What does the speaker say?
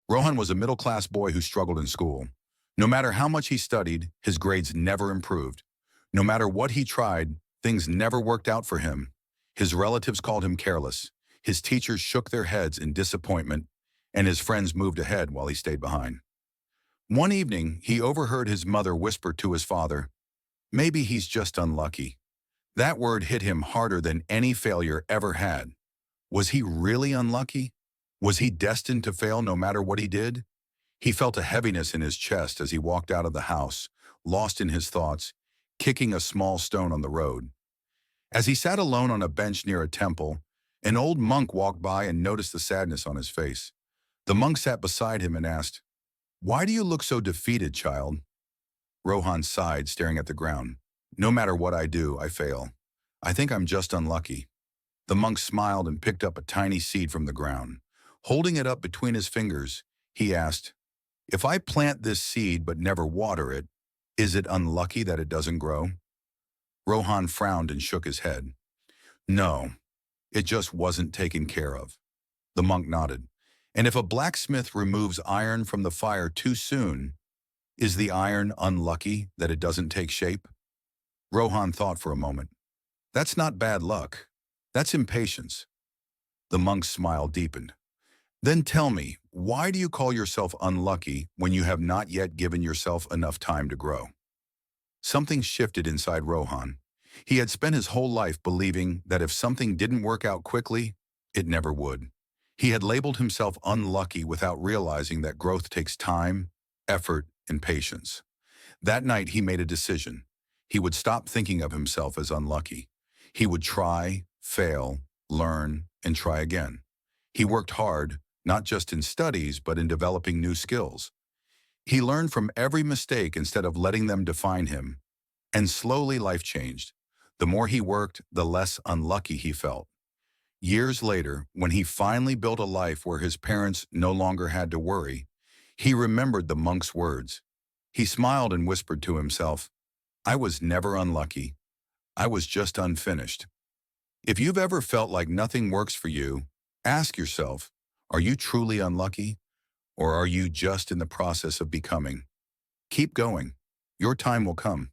Rohan was a middle-class boy who struggled in school. No matter how much he studied, his grades never improved. No matter what he tried, things never worked out for him. His relatives called him careless. His teachers shook their heads in disappointment, and his friends moved ahead while he stayed behind. One evening, he overheard his mother whisper to his father, "Maybe he's just unlucky." That word hit him harder than any failure ever had. Was he really unlucky? Was he destined to fail no matter what he did? He felt a heaviness in his chest as he walked out of the house, lost in his thoughts, kicking a small stone on the road. As he sat alone on a bench near a temple, an old monk walked by and noticed the sadness on his face. The monk sat beside him and asked, "Why do you look so defeated, child?" Rohan sighed, staring at the ground. "No matter what I do, I fail. I think I'm just unlucky." The monk smiled and picked up a tiny seed from the ground. Holding it up between his fingers, he asked, "If I plant this seed but never water it, is it unlucky that it doesn't grow?" Rohan frowned and shook his head. "No, it just wasn't taken care of." The monk nodded. "And if a blacksmith removes iron from the fire too soon, is the iron unlucky that it doesn't take shape?" Rohan thought for a moment. "That's not bad luck. That's impatience." The monk's smile deepened. "Then tell me, why do you call yourself unlucky when you have not yet given yourself enough time to grow?" Something shifted inside Rohan. He had spent his whole life believing that if something didn't work out quickly, it never would. He had labeled himself unlucky without realizing that growth takes time, effort, and patience. That night he made a decision. He would stop thinking of himself as unlucky. He would try, fail, learn, and try again. He worked hard, not just in studies, but in developing new skills. He learned from every mistake instead of letting them define him. And slowly life changed. The more he worked, the less unlucky he felt. Years later, when he finally built a life where his parents no longer had to worry, he remembered the monk's words. He smiled and whispered to himself, "I was never unlucky. I was just unfinished." If you've ever felt like nothing works for you, ask yourself, are you truly unlucky? Or are you just in the process of becoming? Keep going. Your time will come.